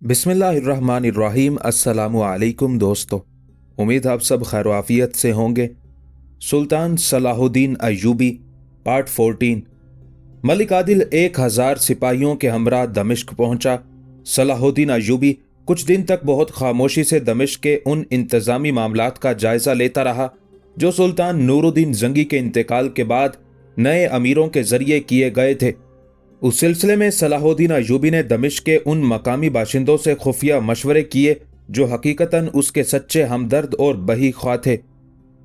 बिस्मिल्लाहिर्रहमानिर्रहीम। अस्सलामु अलैकुम दोस्तों, उम्मीद आप सब खैर आफियत से होंगे। Sultan Salahuddin Ayyubi part 14। Malik Adil 1000 सिपाहियों के हमरा दमिश्क पहुंचा। सलाहुद्दीन अय्यूबी कुछ दिन तक बहुत खामोशी से दमिश्क के उन इंतजामी मामलात का जायजा लेता रहा जो सुल्तान नूरुद्दीन जंगी के इंतकाल के बाद नए अमीरों के जरिए किए गए थे। उस सिलसिले में सलाहुद्दीन अय्यूबी ने दमिश्क के उन मकामी बाशिंदों से खुफिया मशवरे किए जो हकीकतन उसके सच्चे हमदर्द और बही ख्वाह थे।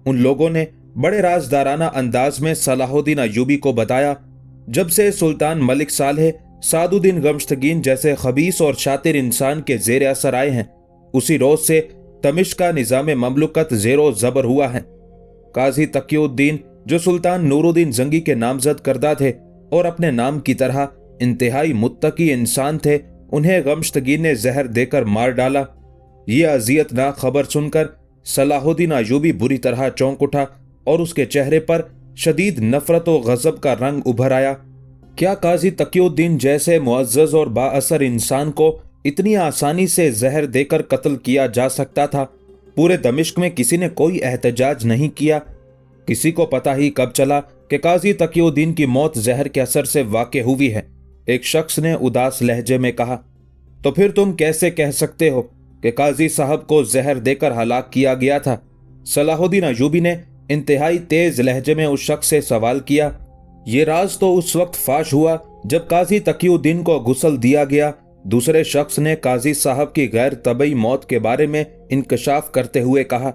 उन लोगों ने बड़े राजदाराना अंदाज में सलाहुद्दीन अय्यूबी को बताया, जब से सुल्तान मलिक सालेह सादुद्दीन गमश्तगीन जैसे खबीस और शातिर इंसान के जेर असर आए हैं, उसी रोज से दमिश्क का निज़ाम ममलुकत जेरो जबर हुआ है। काजी तकीउद्दीन जो सुल्तान नूरुद्दीन जंगी के नामजद करदा थे और अपने नाम की तरह इंतहाई मुत्तकी इंसान थे, उन्हें गमश्तगीन ने जहर देकर मार डाला। ये अजियतनाक खबर सुनकर सलाहुद्दीन अय्यूबी बुरी तरह चौंक उठा और उसके चेहरे पर शदीद नफरत और गजब का रंग उभर आया। क्या काजी तकीउद्दीन जैसे मुअज्जज और बाअसर इंसान को इतनी आसानी से जहर देकर कत्ल किया जा सकता था? पूरे दमिश्क में किसी ने कोई एहतजाज नहीं किया। किसी को पता ही कब चला कि काजी तकीउद्दीन की मौत जहर के असर से वाक़ हुई है। एक शख्स ने उदास लहजे में कहा, तो फिर तुम कैसे कह सकते हो कि काजी साहब को जहर देकर हलाक किया गया था? सलाहुद्दीन अय्यूबी ने इंतहाई तेज लहजे में उस शख्स से सवाल किया। ये राज तो उस वक्त फाश हुआ जब काजी तकीउद्दीन को गुस्ल दिया गया। दूसरे शख्स ने काजी साहब की गैर तबई मौत के बारे में इंकशाफ करते हुए कहा।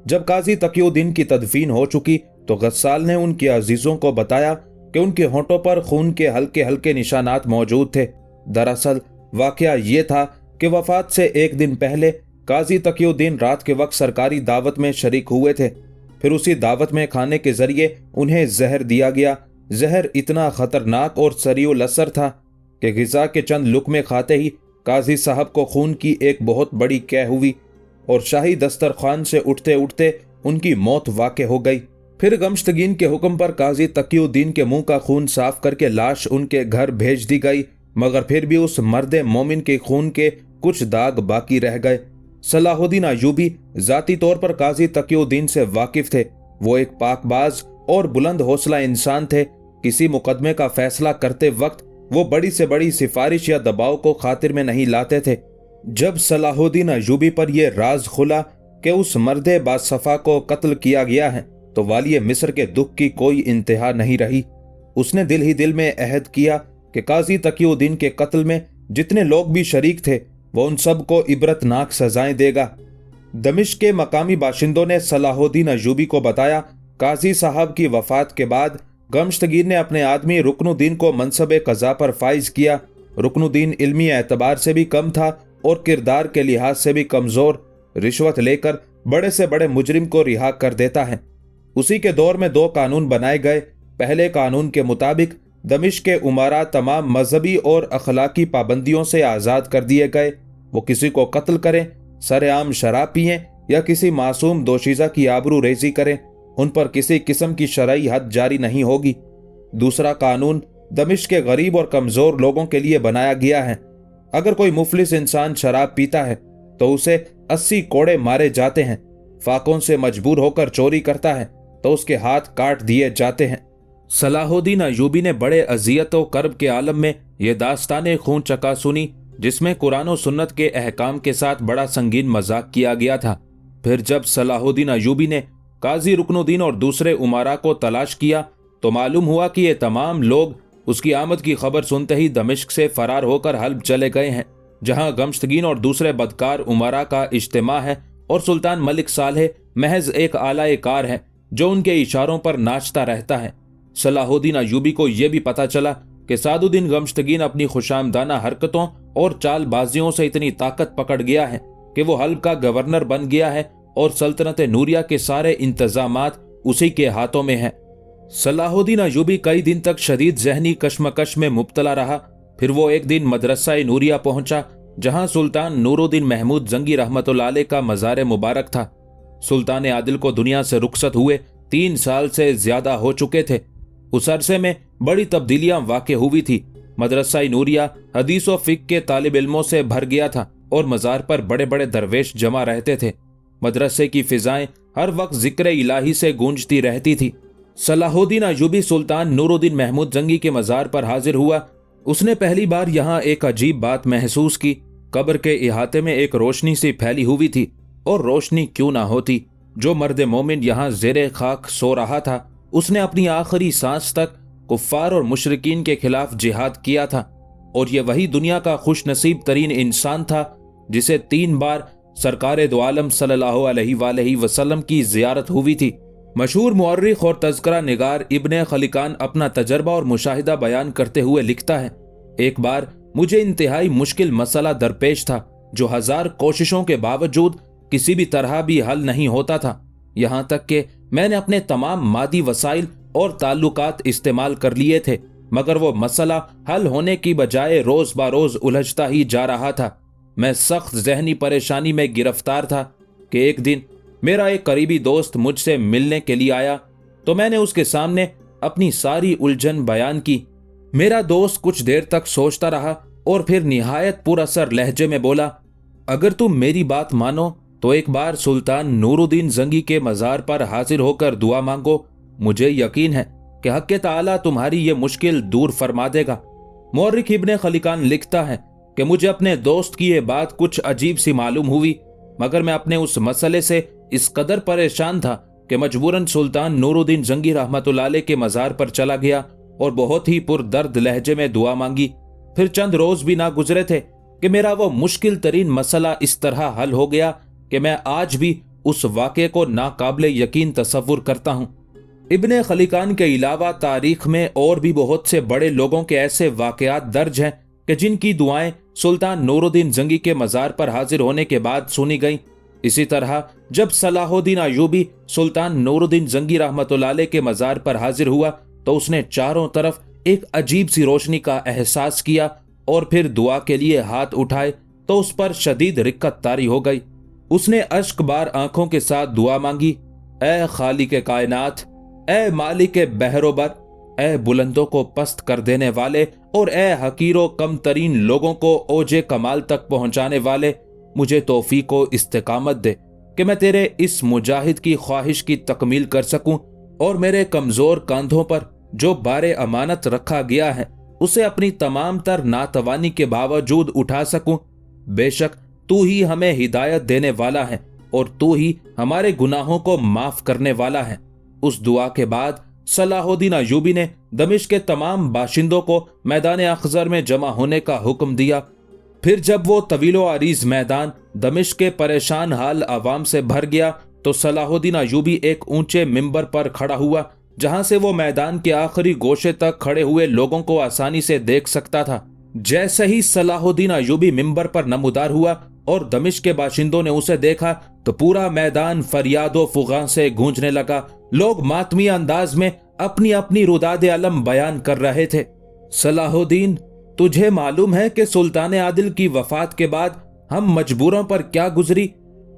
जब काजी तकीउद्दीन की तदफीन हो चुकी तो गस्साल ने उनके अजीजों को बताया कि उनके होंठों पर खून के हल्के हल्के निशानात मौजूद थे। दरअसल वाकया ये था कि वफात से एक दिन पहले काजी तकीउद्दीन रात के वक्त सरकारी दावत में शरीक हुए थे। फिर उसी दावत में खाने के जरिए उन्हें जहर दिया गया। जहर इतना खतरनाक और सरीउल असर था कि गिजा के चंद लुकमे खाते ही काजी साहब को खून की एक बहुत बड़ी कै हुई और शाही दस्तरखान से उठते उठते उनकी मौत वाक़ हो गई। फिर गमश्तगीन के हुक्म पर काजी तकीउद्दीन के मुंह का खून साफ करके लाश उनके घर भेज दी गई, मगर फिर भी उस मर्दे मोमिन के खून के कुछ दाग बाकी रह गए। सलाहुद्दीन अय्यूबी जाती तौर पर काजी तकीउद्दीन से वाकिफ थे। वो एक पाकबाज और बुलंद हौसला इंसान थे। किसी मुकदमे का फैसला करते वक्त वो बड़ी से बड़ी सिफारिश या दबाव को खातिर में नहीं लाते थे। जब सलाहुद्दीन अय्यूबी पर यह राज खुला कि उस मर्दे बासफा को कत्ल किया गया है तो वाली मिस्र के दुख की कोई इंतहा नहीं रही। उसने दिल ही दिल में अहद किया कि काजी तकीउद्दीन के कत्ल में जितने लोग भी शरीक थे वो उन सब को इबरतनाक सजाएं देगा। दमिश्क के मकामी बाशिंदों ने सलाहुद्दीन अय्यूबी को बताया, काजी साहब की वफात के बाद गमश्तगीन ने अपने आदमी रुकनुद्दीन को मनसब कज़ा पर फाइज किया। रुकनुद्दीन इल्मी एतबार से भी कम था और किरदार के लिहाज से भी कमजोर। रिश्वत लेकर बड़े से बड़े मुजरिम को रिहा कर देता है। उसी के दौर में 2 कानून बनाए गए। पहले कानून के मुताबिक दमिश्क के उमारा तमाम मजहबी और अखलाकी पाबंदियों से आज़ाद कर दिए गए। वो किसी को कत्ल करें, सरेआम शराब पिएं या किसी मासूम दोशीज़ा की आबरू रेजी करें, उन पर किसी किस्म की शरई हद जारी नहीं होगी। दूसरा कानून दमिश्क के गरीब और कमज़ोर लोगों के लिए बनाया गया है। अगर कोई मुफलिस इंसान शराब पीता है तो उसे 80 कोड़े मारे जाते हैं। फाकों से मजबूर होकर चोरी करता है तो उसके हाथ काट दिए जाते हैं। सलाहुद्दीन अय्यूबी ने बड़े अजियत व कर्ब के आलम में यह दास्तान खून चका सुनी, जिसमें कुरान और सुन्नत के अहकाम के साथ बड़ा संगीन मजाक किया गया था। फिर जब सलाहुद्दीन अय्यूबी ने काजी रुकनुद्दीन और दूसरे उमारा को तलाश किया तो मालूम हुआ कि ये तमाम लोग उसकी आमद की खबर सुनते ही दमिश्क से फरार होकर हल्ब चले गए हैं, जहां गमश्तगीन और दूसरे बदकार उमारा का इज्तिमा है और सुल्तान मलिक सालेह महज एक आला कार है जो उनके इशारों पर नाचता रहता है। सलाहुद्दीन अय्यूबी को यह भी पता चला कि सादुद्दीन गमश्तगीन अपनी खुशामदाना हरकतों और चालबाजियों से इतनी ताकत पकड़ गया है कि वो हल्ब का गवर्नर बन गया है और सल्तनत नूरिया के सारे इंतजामात उसी के हाथों में है। सलाहुद्दीन अय्यूबी कई दिन तक शदीद जहनी कश्मकश में मुब्तला रहा। फिर वो एक दिन मदरसा नूरिया पहुंचा, जहां सुल्तान नूरुद्दीन महमूद जंगी रहमतुल्लाह अलैह का मज़ार मुबारक था। सुल्तान आदिल को दुनिया से रुखसत हुए 3 साल से ज्यादा हो चुके थे। उस अरसे में बड़ी तब्दीलियां वाक़ हुई थी। मदरसा नूरिया हदीस व फिक़्ह के तालिब इल्मों से भर गया था और मज़ार पर बड़े बड़े दरवेश जमा रहते थे। मदरसे की फिजाएं हर वक्त जिक्र इलाही से गूंजती रहती थी। सलाहुद्दीन अय्यूबी सुल्तान नूरुद्दीन महमूद जंगी के मज़ार पर हाजिर हुआ। उसने पहली बार यहाँ एक अजीब बात महसूस की। कब्र के इहाते में एक रोशनी सी फैली हुई थी, और रोशनी क्यों ना होती। जो मर्द मोमिन यहाँ ज़ेरे खाक सो रहा था, उसने अपनी आखिरी सांस तक कुफ्फार और मुशरिकीन के खिलाफ जिहाद किया था, और ये वही दुनिया का खुश नसीब तरीन इंसान था जिसे 3 बार सरकार दो आलम सल्लल्लाहु अलैहि वसल्लम की ज़ियारत हुई थी। मशहूर मुअर्रिख और तज़किरा निगार इब्ने खलिकान अपना तजर्बा और मुशाहिदा बयान करते हुए लिखता है, एक बार मुझे इंतहाई मुश्किल मसला दरपेश था जो 1000 कोशिशों के बावजूद किसी भी तरह भी हल नहीं होता था। यहाँ तक कि मैंने अपने तमाम मादी वसाइल और ताल्लुकात इस्तेमाल कर लिए थे, मगर वो मसला हल होने की बजाय रोज बरोज उलझता ही जा रहा था। मैं सख्त जहनी परेशानी में गिरफ्तार था कि एक दिन मेरा एक करीबी दोस्त मुझसे मिलने के लिए आया, तो मैंने उसके सामने अपनी सारी उलझन बयान की। मेरा दोस्त कुछ देर तक सोचता रहा और फिर निहायत पुरअसर लहजे में बोला, अगर तुम मेरी बात मानो तो एक बार सुल्तान नूरुद्दीन जंगी के मज़ार पर हाजिर होकर दुआ मांगो। मुझे यकीन है कि हक़ ताला तुम्हारी ये मुश्किल दूर फरमा देगा। मुअर्रिख इब्ने खलिकान लिखता है कि मुझे अपने दोस्त की ये बात कुछ अजीब सी मालूम हुई, मगर मैं अपने उस मसले से इस कदर परेशान था कि मजबूरन सुल्तान नूरुद्दीन जंगी रहमतुल्लाह अलैह के मज़ार पर चला गया और बहुत ही पुरदर्द लहजे में दुआ मांगी। फिर चंद रोज भी ना गुजरे थे कि मेरा वो मुश्किल तरीन मसला इस तरह हल हो गया कि मैं आज भी उस वाक़े को नाकाबिले यकीन तसव्वुर करता हूँ। इब्ने खलिकान के अलावा तारीख में और भी बहुत से बड़े लोगों के ऐसे वाक़यात दर्ज हैं कि जिनकी दुआएं सुल्तान नूरुद्दीन जंगी के मज़ार पर हाजिर होने के बाद सुनी गईं। इसी तरह जब सलाहुद्दीन अय्यूबी सुल्तान नूरुद्दीन जंगी रहमतुल्लाह अलैह के मज़ार पर हाजिर हुआ तो उसने चारों तरफ एक अजीब सी रोशनी का एहसास किया, और फिर दुआ के लिए हाथ उठाए तो उस पर शदीद रिक्कत तारी हो गई। उसने अश्क बार आंखों के साथ दुआ मांगी, ए खालिक कायनात, ए मालिक बहरोबर, ए बुलंदों को पस्त कर देने वाले और ए हकीरों कम तरीन लोगों को ओजे कमाल तक पहुंचाने वाले, मुझे तौफीक व इस्तिकामत दे कि मैं तेरे इस मुजाहिद की ख्वाहिश की तकमील कर सकूं और मेरे कमजोर कांधों पर जो बारे अमानत रखा गया है उसे अपनी तमाम तर नातवानी के बावजूद उठा सकूं। बेशक तू ही हमें हिदायत देने वाला है और तू ही हमारे गुनाहों को माफ करने वाला है। उस दुआ के बाद सलाहुद्दीन अय्यूबी ने दमिश्क के तमाम बाशिंदों को मैदान अख्ज़र में जमा होने का हुक्म दिया। फिर जब वो तवीलो अरीज मैदान दमिश्क के परेशान हाल अवाम से भर गया तो सलाहुद्दीन अय्यूबी एक ऊंचे मिंबर पर खड़ा हुआ, जहां से वो मैदान के आखिरी गोशे तक खड़े हुए लोगों को आसानी से देख सकता था। जैसे ही सलाहुद्दीन अय्यूबी मिंबर पर नमूदार हुआ और दमिश्क के बाशिंदों ने उसे देखा तो पूरा मैदान फरियादो फुगां से गूंजने लगा। लोग मातमी अंदाज में अपनी अपनी रुदादे अलम बयान कर रहे थे। सलाहुद्दीन, तुझे मालूम है कि सुल्तान आदिल की वफात के बाद हम मजबूरों पर क्या गुजरी।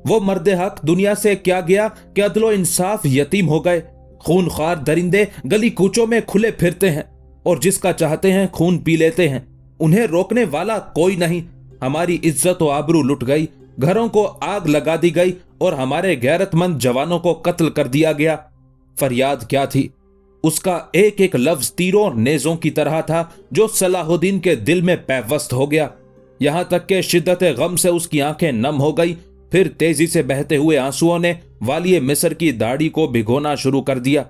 वो मर्द हक दुनिया से क्या गया कि अदलो इंसाफ यतीम हो गए। खूनख्वार दरिंदे गली कूचों में खुले फिरते हैं और जिसका चाहते हैं खून पी लेते हैं। उन्हें रोकने वाला कोई नहीं। हमारी इज्जत व आबरू लुट गई, घरों को आग लगा दी गई और हमारे गैरतमंद जवानों को कत्ल कर दिया गया। फरियाद क्या थी? उसका एक एक लफ्ज तीरों और नेजों की तरह था जो सलाहुद्दीन के दिल में पैवस्त हो गया। यहां तक कि शिद्दत गम से उसकी आंखें नम हो गई। फिर तेजी से बहते हुए आंसुओं ने वालिए मिस्र की दाढ़ी को भिगोना शुरू कर दिया।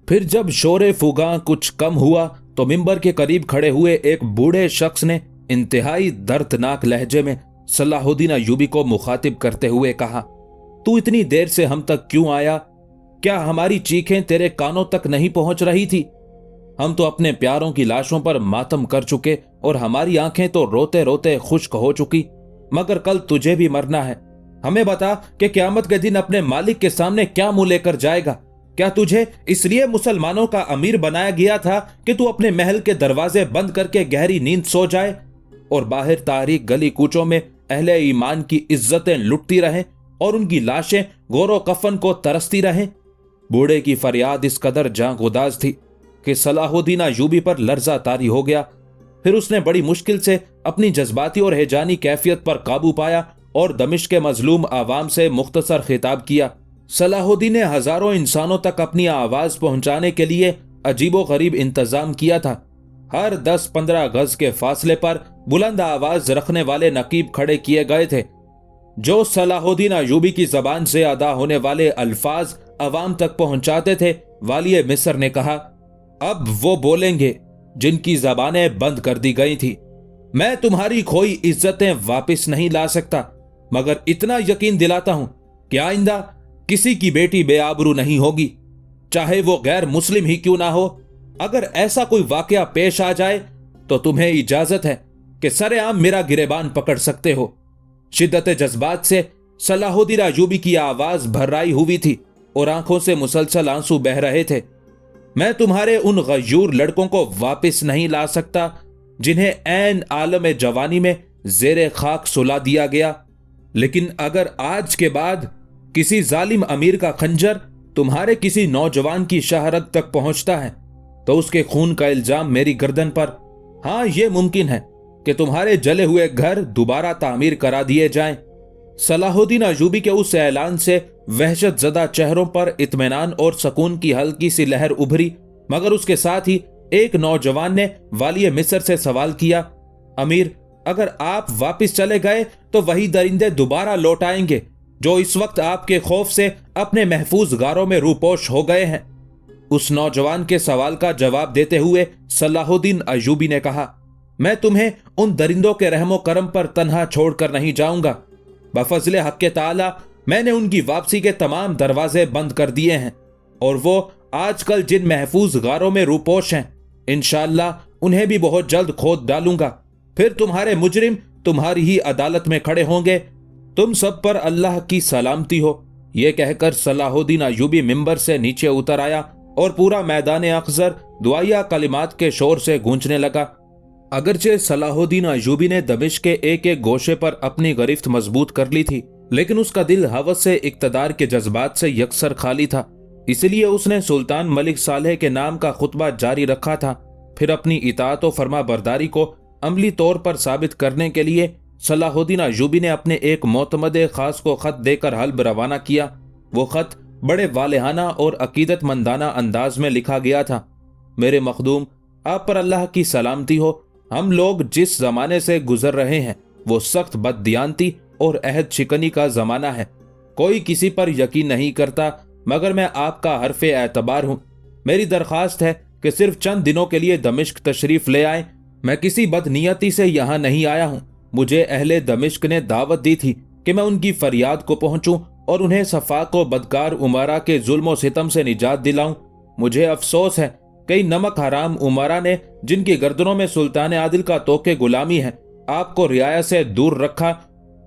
फिर जब शोरे फुगा कुछ कम हुआ तो मिंबर के करीब खड़े हुए एक बूढ़े शख्स ने इंतहाई दर्दनाक लहजे में सलाहुद्दीन अय्यूबी को मुखातिब करते हुए कहा, तू इतनी देर से हम तक क्यों आया? क्या हमारी चीखें तेरे कानों तक नहीं पहुंच रही थी? हम तो अपने प्यारों की लाशों पर मातम कर चुके और हमारी आंखें तो रोते रोते खुश्क हो चुकी, मगर कल तुझे भी मरना है। हमें बता कि क़यामत के दिन अपने मालिक के सामने क्या मुंह लेकर जाएगा? क्या तुझे इसलिए मुसलमानों का अमीर बनाया गया था कि तू अपने महल के दरवाजे बंद करके गहरी नींद सो जाए और बाहर तारीख गली कूचों में अहले ईमान की इज्जतें लुटती रहे और उनकी लाशें गोरो कफन को तरसती रहें। बूढ़े की फरियाद इस कदर जां गुदाज थी कि सलाहुद्दीन अय्यूबी पर लर्जा तारी हो गया। फिर उसने बड़ी मुश्किल से अपनी जज्बाती और हैजानी कैफियत पर काबू पाया और दमिश्क के मजलूम आवाम से मुख्तसर खिताब किया। सलाहुद्दीन ने हजारों इंसानों तक अपनी आवाज पहुंचाने के लिए अजीबो गरीब इंतजाम किया था। हर 10-15 गज के फासले पर बुलंद आवाज रखने वाले नकीब खड़े किए गए थे, जो सलाहुद्दीन अय्यूबी की जबान से अदा होने वाले अल्फाज अवाम तक पहुंचाते थे। वालिय मिस्र ने कहा, अब वो बोलेंगे जिनकी जबानें बंद कर दी गई थी। मैं तुम्हारी खोई इज्जतें वापस नहीं ला सकता, मगर इतना यकीन दिलाता हूं कि आइंदा किसी की बेटी बेआबरू नहीं होगी, चाहे वो गैर मुस्लिम ही क्यों ना हो। अगर ऐसा कोई वाकया पेश आ जाए तो तुम्हें इजाजत है कि सरेआम मेरा गिरेबान पकड़ सकते हो। शिद्दत जज्बात से सलाहुद्दीन अय्यूबी की आवाज भर्राई हुई थी और आंखों से मुसलसल आंसू बह रहे थे। मैं तुम्हारे उन गयूर लड़कों को वापस नहीं ला सकता जिन्हें ऐन आलम जवानी में जेरे खाक सुला दिया गया, लेकिन अगर आज के बाद किसी जालिम अमीर का खंजर तुम्हारे किसी नौजवान की शहरत तक पहुंचता है तो उसके खून का इल्जाम मेरी गर्दन पर। हां, यह मुमकिन है कि तुम्हारे जले हुए घर दोबारा तामीर करा दिए जाएं। सलाहुद्दीन अय्यूबी के उस ऐलान से वहशत ज़दा चेहरों पर इत्मीनान और सुकून की हल्की सी लहर उभरी, मगर उसके साथ ही एक नौजवान ने वालिय मिस्र से सवाल किया, अमीर, अगर आप वापस चले गए तो वही दरिंदे दोबारा लौट आएंगे जो इस वक्त आपके खौफ से अपने महफूज गारों में रूपोश हो गए हैं। उस नौजवान के सवाल का जवाब देते हुए सलाहुद्दीन अय्यूबी ने कहा, मैं तुम्हें उन दरिंदों के रहमो करम पर तन्हा छोड़कर नहीं जाऊंगा। बफजले हक़ ताला मैंने उनकी वापसी के तमाम दरवाजे बंद कर दिए हैं और वो आजकल जिन महफूज गारों में रूपोश हैं, इंशाअल्लाह उन्हें भी बहुत जल्द खोद डालूंगा। फिर तुम्हारे मुजरिम तुम्हारी ही अदालत में खड़े होंगे। तुम सब पर अल्लाह की सलामती हो। यह कहकर सलाहुद्दीन अय्यूबी मिंबर से नीचे उतर आया और पूरा मैदान अख्जर दुआया कलिमात के शोर से गूंजने लगा। अगरचे सलाहुद्दीन अय्यूबी ने दमिश्क के एक एक गोशे पर अपनी गिरफ्त मजबूत कर ली थी, लेकिन उसका दिल हवस से इक्तदार के जज्बात से यकसर खाली था। इसलिए उसने सुल्तान मलिक सालेह के नाम का खुतबा जारी रखा था। फिर अपनी इताअत और फरमा बरदारी को अमली तौर पर साबित करने के लिए सलाहुद्दीन अय्यूबी ने अपने एक मोतमद खास को खत देकर हल्ब रवाना किया। वो खत बड़े वालेहाना और अकीदतमंदाना अंदाज में लिखा गया था। मेरे मखदूम, आप पर अल्लाह की सलामती हो। हम लोग जिस जमाने से गुजर रहे हैं वो सख्त बददियानती और अहद शिकनी का जमाना है। कोई किसी पर यकीन नहीं करता, मगर मैं आपका हरफ एतबार हूँ। मेरी दरख्वास्त है कि सिर्फ चंद दिनों के लिए दमिश्क तशरीफ ले आए। मैं किसी बदनीयती से यहाँ नहीं आया हूँ। मुझे अहले दमिश्क ने दावत दी थी कि मैं उनकी फरियाद को पहुंचूं और उन्हें सफाक व बदकार उमरा के जुल्म व सितम से निजात दिलाऊं। मुझे अफसोस है कई नमक हराम उमरा ने, जिनकी गर्दनों में सुल्तान आदिल का तोके गुलामी है, आपको रियाया से दूर रखा।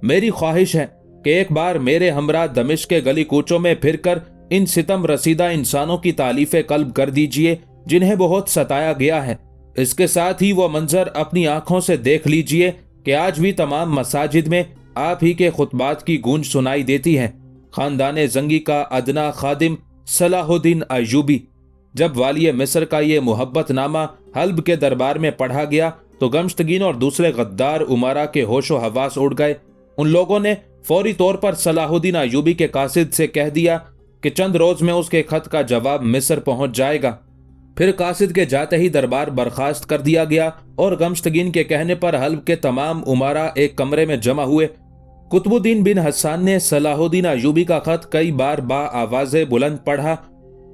मेरी ख्वाहिश है कि एक बार मेरे हमरा दमिश्क के गली कूचों में फिरकर इन सितम रसीदा इंसानों की तालीफे कल्ब कर दीजिए जिन्हें बहुत सताया गया है। इसके साथ ही वो मंजर अपनी आंखों से देख लीजिए कि आज भी तमाम मसाजिद में आप ही के खुतबात की गूंज सुनाई देती है। खानदान जंगी का अदना खादिम सलाहुद्दीन अय्यूबी। जब वालिय मिस्र का ये मुहब्बतनामा हल्ब के दरबार में पढ़ा गया तो गमश्तगीन और दूसरे गद्दार उमरा के होशो हवास उड़ गए। उन लोगों ने फौरी तौर पर सलाहुद्दीन अय्यूबी के कासिद से कह दिया कि चंद रोज में उसके खत का जवाब मिस्र पहुंच जाएगा। फिर कासिद के जाते ही दरबार बर्खास्त कर दिया गया और गमश्तगीन के कहने पर हल्ब के तमाम उमरा एक कमरे में जमा हुए। कुतुबुद्दीन बिन हसन ने सलाहुद्दीन अय्यूबी का खत कई बार बा आवाज़े बुलंद पढ़ा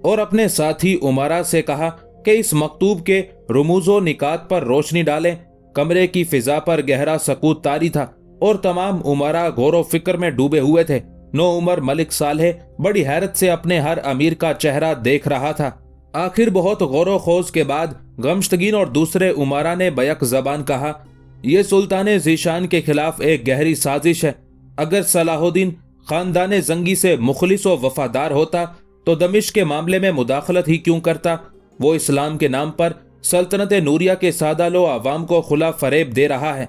और अपने साथी उमरा से कहा कि इस मकतूब के रुमूज़ो निकात पर रोशनी डालें। कमरे की फिजा पर गहरा सकूत तारी था और तमाम उमरा गौर व फिक्र में डूबे हुए थे। नो उमर मलिक सालेह बड़ी हैरत से अपने हर अमीर का चेहरा देख रहा था। आखिर बहुत गौर खोज के बाद गमश्तगीन और दूसरे उमरा ने बैक जबान कहा, यह सुल्तान ज़ीशान के खिलाफ एक गहरी साजिश है। अगर सलाहुद्दीन खानदान जंगी से मुखलिस व वफादार होता तो दमिश्क के मामले में मुदाखलत ही क्यों करता। वो इस्लाम के नाम पर सल्तनत नूरिया के सादालो आवाम को खुला फरेब दे रहा है।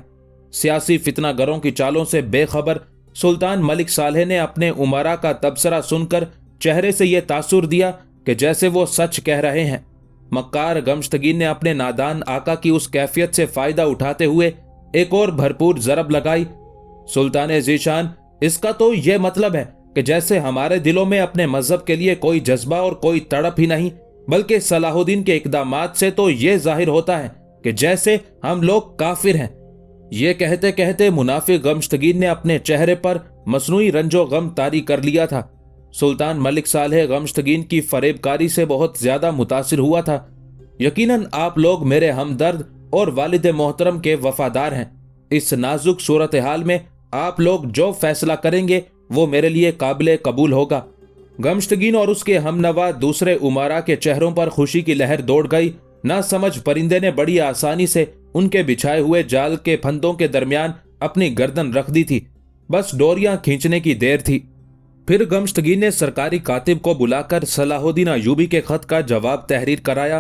सियासी फितना गरों की चालों से बेखबर सुल्तान मलिक सालेह ने अपने उमरा का तबसरा सुनकर चेहरे से यह तासुर दिया कि जैसे वो सच कह रहे हैं। मक्कार गमश्तगीन ने अपने नादान आका की उस कैफियत से फायदा उठाते हुए एक और भरपूर जरब लगाई। सुल्तान ज़ीशान, इसका तो यह मतलब है कि जैसे हमारे दिलों में अपने मजहब के लिए कोई जज्बा और कोई तड़प ही नहीं, बल्कि सलाहुद्दीन के इकदामात से तो यह जाहिर होता है कि जैसे हम लोग काफिर हैं। ये कहते कहते मुनाफिक गमश्तगीन ने अपने चेहरे पर मसनूई रंजो गम तारी कर लिया था। सुल्तान मलिक सालेह गमश्तगीन की फरेबकारी से बहुत ज्यादा मुतासिर हुआ था। यकीनन आप लोग मेरे हमदर्द और वालिद मोहतरम के वफादार हैं। इस नाजुक सूरत हाल में आप लोग जो फैसला करेंगे वो मेरे लिए काबिल कबूल होगा। गमश्तगीन और उसके हमनवा दूसरे उमरा के चेहरों पर खुशी की लहर दौड़ गई। ना समझ परिंदे ने बड़ी आसानी से उनके बिछाए हुए जाल के फंदों के दरमियान अपनी गर्दन रख दी थी। बस डोरियां खींचने की देर थी। फिर गमश्तगीन ने सरकारी कातिब को बुलाकर सलाहुद्दीन अयूबी के खत का जवाब तहरीर कराया।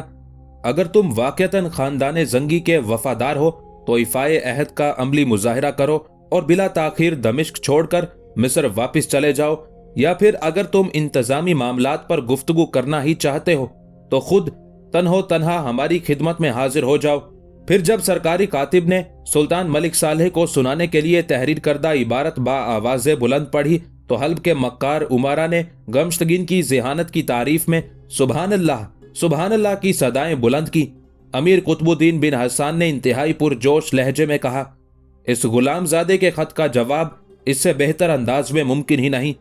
अगर तुम वाकयतन खानदान जंगी के वफादार हो तो इफ़ाए अहद का अमली मुजाहिरा करो और बिला ताखीर दमिश्क छोड़कर मिस्र वापस चले जाओ, या फिर अगर तुम इंतजामी मामलात पर गुफ्तगू करना ही चाहते हो तो खुद तन्हा हमारी खिदमत में हाजिर हो जाओ। फिर जब सरकारी कातिब ने सुल्तान मलिक सालेह को सुनाने के लिए तहरीर करदा इबारत बा आवाज़े बुलंद पढ़ी तो हल्ब के मक्कार उमारा ने गमश्तगीन की ज़हानत की तारीफ में सुबहान अल्लाह की सदाएं बुलंद की। अमीर कुतुबुद्दीन बिन हसन ने इंतहाई पुरजोश लहजे में कहा, इस गुलामजादे के खत का जवाब इससे बेहतर अंदाज में मुमकिन ही नहीं।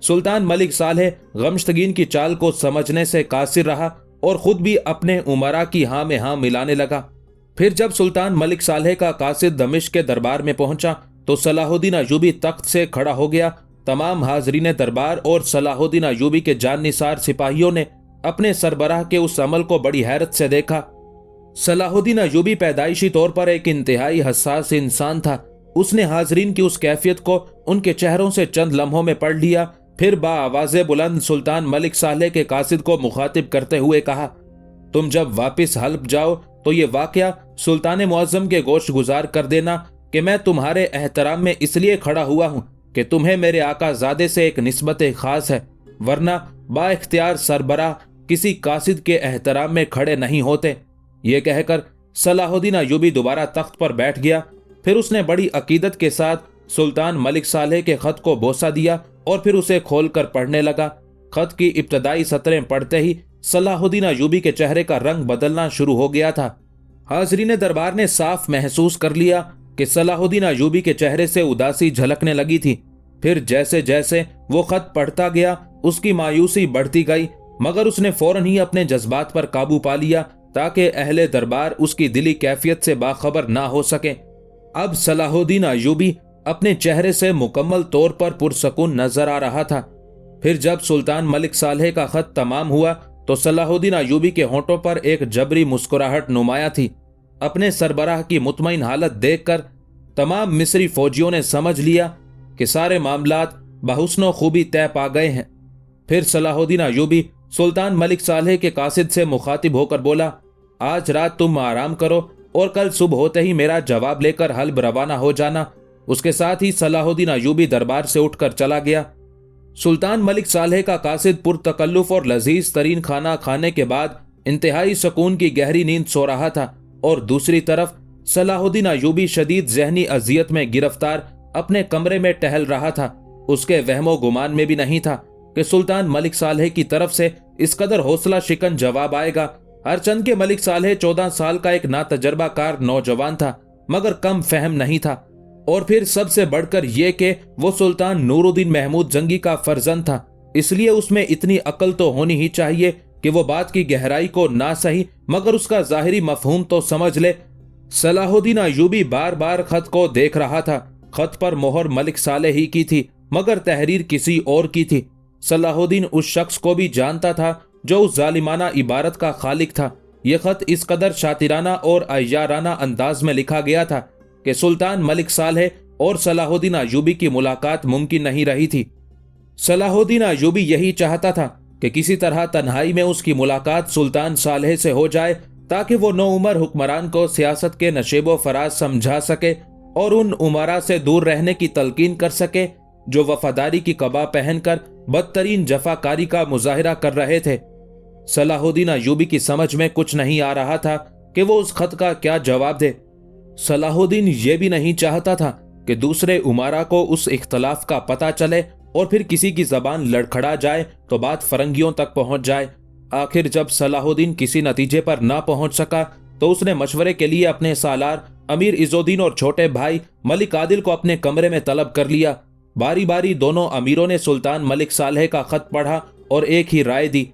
सुल्तान मलिक सालेह गमश्तगीन की चाल को समझने से कासिर रहा और खुद भी अपने उमरा की हाँ में हाँ मिलाने लगा। फिर जब सुल्तान मलिक सालेह का कासिद दमिश्क के दरबार में पहुंचा तो सलाहुद्दीन अयूबी तख्त से खड़ा हो गया। तमाम हाजरीन दरबार और सलाहुद्दीन अयूबी के जाननिसार सिपाहियों ने अपने सरबराह के उस अमल को बड़ी हैरत से देखा। सलाहुद्दीन अयूबी पैदाइशी तौर पर एक इंतहाई हसास इंसान था। उसने हाजरीन की उस कैफियत को उनके चेहरों से चंद लम्हों में पढ़ लिया। फिर बाआवाज़े बुलंद सुल्तान मलिक सालेह के कासिद को मुखातिब करते हुए कहा, तुम जब वापस हल्ब जाओ तो ये वाकया सुल्तान मुअज्जम के गोश गुजार कर देना कि मैं तुम्हारे एहतराम में इसलिए खड़ा हुआ हूँ कि तुम्हें मेरे आका ज़ादे से एक निस्बत खास है, वरना बाइख्तियार सरबराह किसी कासिद के एहतराम में खड़े नहीं होते। ये कहकर सलाहुद्दीन अयूबी दोबारा तख्त पर बैठ गया। फिर उसने बड़ी अकीदत के साथ सुल्तान मलिक सालेह के खत को बोसा दिया और फिर उसे खोलकर पढ़ने लगा। खत की इब्तदाई सतरें पढ़ते ही सलाहुद्दीन अयूबी के चेहरे का रंग बदलना शुरू हो गया था। हाजरीन दरबार ने साफ महसूस कर लिया कि सलाहुद्दीन अयूबी के चेहरे से उदासी झलकने लगी थी। फिर जैसे जैसे वो खत पढ़ता गया उसकी मायूसी बढ़ती गई, मगर उसने फौरन ही अपने जज्बात पर काबू पा लिया ताकि अहले दरबार उसकी दिली कैफियत से बाखबर ना हो सके। अब सलाहुद्दीन अयूबी अपने चेहरे से मुकम्मल तौर पर पुरसकून नजर आ रहा था। फिर जब सुल्तान मलिक सालेह का खत तमाम हुआ तो सलाहुद्दीन अयूबी के होंठों पर एक जबरी मुस्कुराहट नुमाया थी। अपने सरबराह की मुतमईन हालत देखकर तमाम मिस्री फौजियों ने समझ लिया कि सारे मामलात बहुस्नो खूबी तय पा गए हैं। फिर सलाहुद्दीन अयूबी सुल्तान मलिक सालेह के कासिद से मुखातिब होकर बोला, आज रात तुम आराम करो और कल सुबह होते ही मेरा जवाब लेकर हल्ब रवाना हो जाना। उसके साथ ही सलाहुद्दीन अयूबी दरबार से उठकर चला गया। सुल्तान मलिक सालेह का कासिद पुरतकल्लुफ और लजीज तरीन खाना खाने के बाद इंतहाई सुकून की गहरी नींद सो रहा था और दूसरी तरफ सलाहुद्दीन अयूबी शदीद जहनी अजियत में गिरफ्तार अपने कमरे में टहल रहा था। उसके वहमो गुमान में भी नहीं था कि सुल्तान मलिक सालेह की तरफ से इस कदर हौसला शिकन जवाब आएगा। हरचंद के मलिक सालेह 14 साल का एक नातजर्बाकार नौजवान था, मगर कम फहम नहीं था। और फिर सबसे बढ़कर यह कि वो सुल्तान नूरुद्दीन महमूद जंगी का फर्जंद था, इसलिए उसमें इतनी अकल तो होनी ही चाहिए कि वो बात की गहराई को ना सही मगर उसका जाहिरी मफहूम तो समझ ले। सलाहुद्दीन अयूबी बार बार खत को देख रहा था। खत पर मोहर मलिक सालेह ही की थी मगर तहरीर किसी और की थी। सलाहुद्दीन उस शख्स को भी जानता था जो उस जालिमाना इबारत का खालिक था। यह खत इस कदर शातिराना और अय्याराना अंदाज में लिखा गया था कि सुल्तान मलिक सालेह और सलाहुद्दीन अयूबी की मुलाकात मुमकिन नहीं रही थी। सलाहुद्दीन अयूबी यही चाहता था कि किसी तरह तन्हाई में उसकी मुलाकात सुल्तान सालेह से हो जाए ताकि वो नौउमर हुक्मरान को सियासत के नशेबो फराज समझा सके और उन उमरा से दूर रहने की तलकीन कर सके जो वफादारी की कबा पहनकर बदतरीन जफाकारी का मुजाहिरा कर रहे थे। सलाहुद्दीन अय्यूबी की समझ में कुछ नहीं आ रहा था कि वो उस खत का क्या जवाब दे। सलाहुद्दीन ये भी नहीं चाहता था कि दूसरे उमरा को उस इख्तलाफ का पता चले और फिर किसी की जबान लड़खड़ा जाए तो बात फरंगियों तक पहुंच जाए। आखिर जब सलाहुद्दीन किसी नतीजे पर ना पहुंच सका तो उसने मशवरे के लिए अपने सालार अमीर इज़ुद्दीन और छोटे भाई मलिक आदिल को अपने कमरे में तलब कर लिया। बारी बारी दोनों अमीरों ने सुल्तान मलिक सालेह का खत पढ़ा और एक ही राय दी।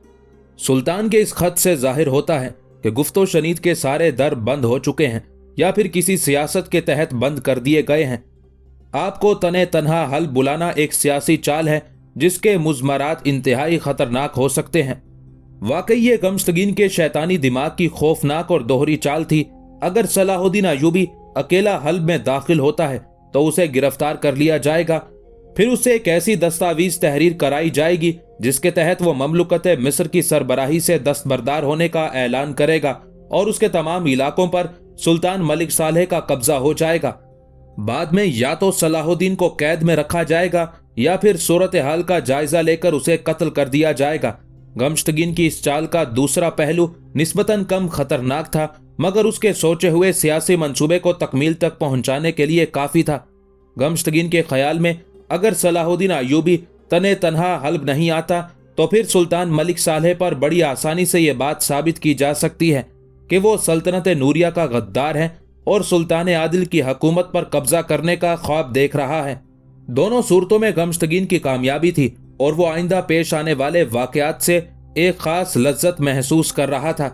सुल्तान के इस खत से जाहिर होता है कि गुफ्तो शनीद के सारे दर बंद हो चुके हैं या फिर किसी सियासत के तहत बंद कर दिए गए हैं। आपको तने तन्हा हल बुलाना एक सियासी चाल है जिसके मुज़मरात इंतहाई खतरनाक हो सकते हैं। वाकई ये गमश्तगीन के शैतानी दिमाग की खौफनाक और दोहरी चाल थी। अगर सलाहुद्दीन अय्यूबी अकेला हल्ब में दाखिल होता है तो उसे गिरफ्तार कर लिया जाएगा, फिर उससे एक ऐसी दस्तावीज तहरीर कराई जाएगी जिसके तहत वो ममलुकत मिस्र की सरबराही से दस्तबरदार होने का ऐलान करेगा और उसके तमाम इलाकों पर सुल्तान मलिक सालेह का कब्जा हो जाएगा। बाद में या तो सलाहुद्दीन को कैद में रखा जाएगा या फिर सूरत हाल का जायजा लेकर उसे कत्ल कर दिया जाएगा। गमश्तगीन की इस चाल का दूसरा पहलू निस्बतन कम खतरनाक था, मगर उसके सोचे हुए सियासी मंसूबे को तकमील तक पहुंचाने के लिए काफी था। गमश्तगीन के ख्याल में अगर सलाहुद्दीन अय्यूबी तने तन्हा हल्ब नहीं आता तो फिर सुल्तान मलिक सालेह पर बड़ी आसानी से यह बात साबित की जा सकती है कि वो सल्तनत नूरिया का गद्दार है और सुल्तान आदिल की हुकूमत पर कब्जा करने का ख्वाब देख रहा है। दोनों सूरतों में गमश्तगीन की कामयाबी थी और वो आइंदा पेश आने वाले वाकयात से एक खास लज्जत महसूस कर रहा था।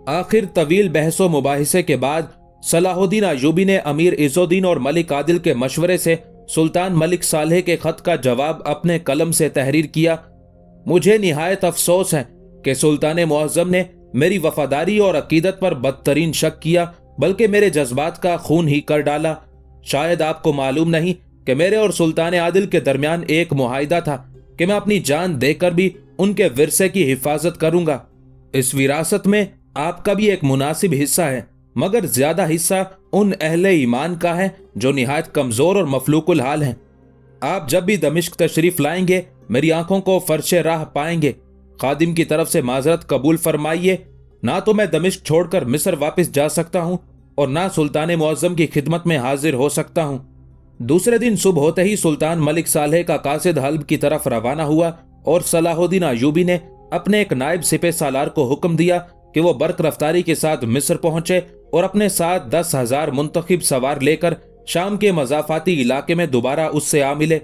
आखिर तवील बहसो मुबाहिसे के बाद सलाहुद्दीन अय्यूबी ने अमीर इज़ुद्दीन और मलिक आदिल के मशवरे से सुल्तान मलिक सालेह के खत का जवाब अपने कलम से तहरीर किया। मुझे निहायत अफसोस है कि सुल्तान मुअज़्ज़म ने मेरी वफादारी और अकीदत पर बदतरीन शक किया, बल्कि मेरे जज्बात का खून ही कर डाला। शायद आपको मालूम नहीं कि मेरे और सुल्तान आदिल के दरमियान एक मुआहिदा था कि मैं अपनी जान देकर भी उनके विरसे की हिफाजत करूंगा। इस विरासत में आपका भी एक मुनासिब हिस्सा है, मगर ज्यादा हिस्सा उन अहले ईमान का है जो निहायत कमजोर और मफलूकुल हाल हैं। आप जब भी दमिश्क तशरीफ लाएंगे मेरी आंखों को फर्शे राह पाएंगे। खादिम की तरफ से माजरत कबूल फरमाइए। ना तो मैं दमिश्क छोड़कर मिस्र वापस जा सकता हूँ और ना सुल्तान मुअज़्ज़म की खिदमत में हाजिर हो सकता हूँ। दूसरे दिन सुबह होते ही सुल्तान मलिक सालेह का कासिद हल्ब की तरफ रवाना हुआ और सलाहुद्दीन अय्यूबी ने अपने एक नायब सिपह सालार को हुक्म दिया कि वो बर्क रफ्तारी के साथ मिस्र पहुंचे और अपने साथ 10,000 मुंतखिब सवार लेकर शाम के मजाफाती इलाके में दोबारा उससे आ मिले।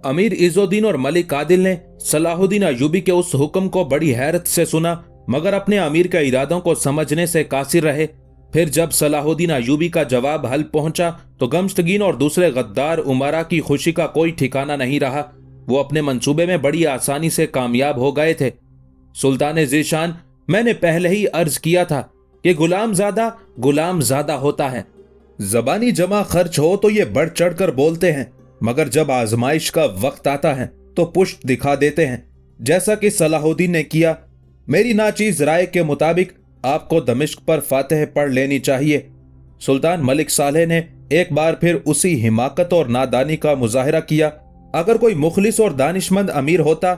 अमीर इज़ुद्दीन और मलिक आदिल ने सलाहुद्दीन अय्यूबी के उस हुक्म को बड़ी हैरत से सुना, मगर अपने अमीर के इरादों को समझने से कासिर रहे। फिर जब सलाहुद्दीन अय्यूबी का जवाब हल पहुंचा तो गमश्तगीन और दूसरे गद्दार उमरा की खुशी का कोई ठिकाना नहीं रहा। वो अपने मंसूबे में बड़ी आसानी से कामयाब हो गए थे। सुल्तान ज़ीशान, मैंने पहले ही अर्ज किया था कि गुलाम ज्यादा होता है। जबानी जमा खर्च हो तो ये बढ़ चढ़ कर बोलते हैं, मगर जब आजमाइश का वक्त आता है तो पुष्ट दिखा देते हैं, जैसा कि सलाहुद्दीन ने किया। मेरी नाचीज राय के मुताबिक आपको दमिश्क पर फातह पढ़ लेनी चाहिए। सुल्तान मलिक सालेह ने एक बार फिर उसी हिमाकत और नादानी का मुजाहिरा किया। अगर कोई मुखलिस और दानिशमंद अमीर होता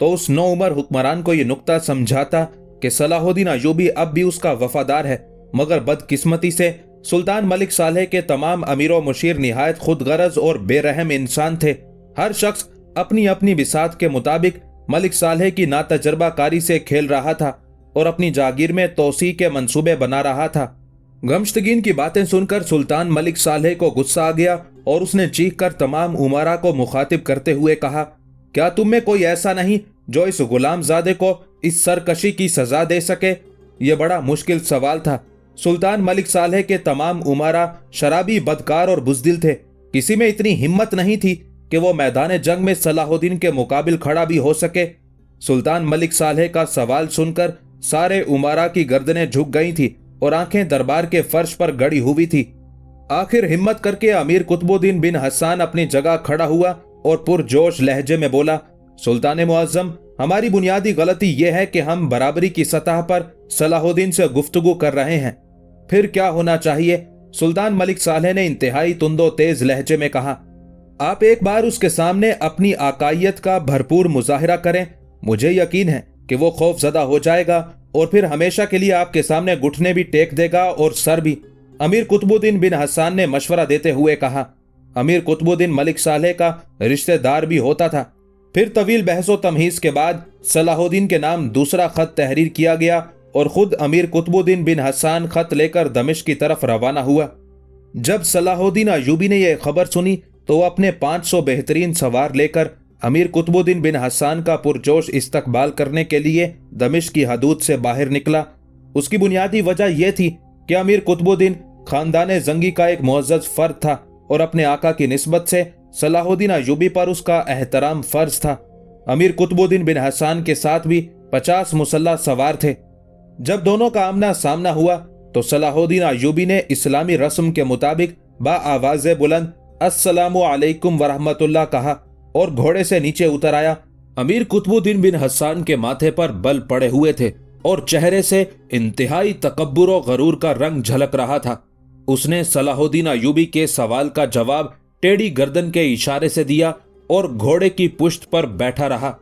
तो उस नौ उमर हुक्मरान को यह नुक्ता समझाता कि सलाहुद्दीन अय्यूबी अब भी उसका वफादार है, मगर बदकिस्मती से सुल्तान मलिक सालेह के तमाम अमीरों मुशीर निहायत खुद गरज और बेरहम इंसान थे। हर शख्स अपनी अपनी बिसात के मुताबिक मलिक सालेह की नातजर्बा कारी से खेल रहा था और अपनी जागीर में तोसी के मंसूबे बना रहा था। गमश्तगीन की बातें सुनकर सुल्तान मलिक सालेह को गुस्सा आ गया और उसने चीख कर तमाम उमरा को मुखातिब करते हुए कहा, क्या तुम में कोई ऐसा नहीं जो इस गुलामजादे को इस सरकशी की सजा दे सके? यह बड़ा मुश्किल सवाल था। सुल्तान मलिक सालेह के तमाम उमरा शराबी, बदकार और बुज़दिल थे। किसी में इतनी हिम्मत नहीं थी कि वो मैदान जंग में सलाहुद्दीन के मुकाबिल खड़ा भी हो सके। सुल्तान मलिक सालेह का सवाल सुनकर सारे उमरा की गर्दनें झुक गई थी और आंखें दरबार के फर्श पर गड़ी हुई थी। आखिर हिम्मत करके अमीर कुतुबुद्दीन बिन हसन अपनी जगह खड़ा हुआ और पुरजोश लहजे में बोला, सुल्तान मुअज़्ज़म, हमारी बुनियादी गलती यह है कि हम बराबरी की सतह पर सलाहुद्दीन से गुफ्तगू कर रहे हैं। फिर क्या होना चाहिए सुल्तान मलिक सालेह ने इंतहाई तुंदो तेज लहजे में कहा, आप एक बार उसके सामने अपनी आकायत का भरपूर मुजाहिरा करें, मुझे यकीन है कि वो खौफजदा हो जाएगा और फिर हमेशा के लिए आपके सामने घुटने भी टेक देगा और सर भी। अमीर कुतुबुद्दीन बिन हसन ने मशवरा देते हुए कहा। अमीर कुतुबुद्दीन मलिक सालेह का रिश्तेदार भी होता था। फिर तवील बहसो तमहीज के बाद सलाहुद्दीन के नाम दूसरा खत तहरीर किया गया और खुद अमीर कुतुबुद्दीन बिन हसन खत लेकर दमिश्क की तरफ रवाना हुआ। जब सलाहुद्दीन अय्यूबी ने यह खबर सुनी तो वो अपने 500 बेहतरीन सवार लेकर अमीर कुतुबुद्दीन बिन हसन का पुरजोश इस्तकबाल करने के लिए दमिश्क की हदूद से बाहर निकला। उसकी बुनियादी वजह यह थी कि अमीर कुतुबुद्दीन खानदान जंगी का एक मुअज़्ज़ज़ फर्द था और अपने आका की निस्बत से सलाहुद्दीन अय्यूबी पर उसका एहतराम फर्ज था। अमीर कुतुबुद्दीन बिन हसन के साथ भी 50 मुसल्लह सवार थे। जब दोनों का आमना सामना हुआ तो सलाहुद्दीन अय्यूबी ने इस्लामी रस्म के मुताबिक बाआवाज़ बुलंद अस्सलामु अलैकुम वरहमतुल्लाह कहा और घोड़े से नीचे उतर आया। अमीर कुतुबुद्दीन बिन हसन के माथे पर बल पड़े हुए थे और चेहरे से इंतहाई तकब्बुर और गरूर का रंग झलक रहा था। उसने सलाहुद्दीन अय्यूबी के सवाल का जवाब टेढ़ी गर्दन के इशारे से दिया और घोड़े की पुश्त पर बैठा रहा।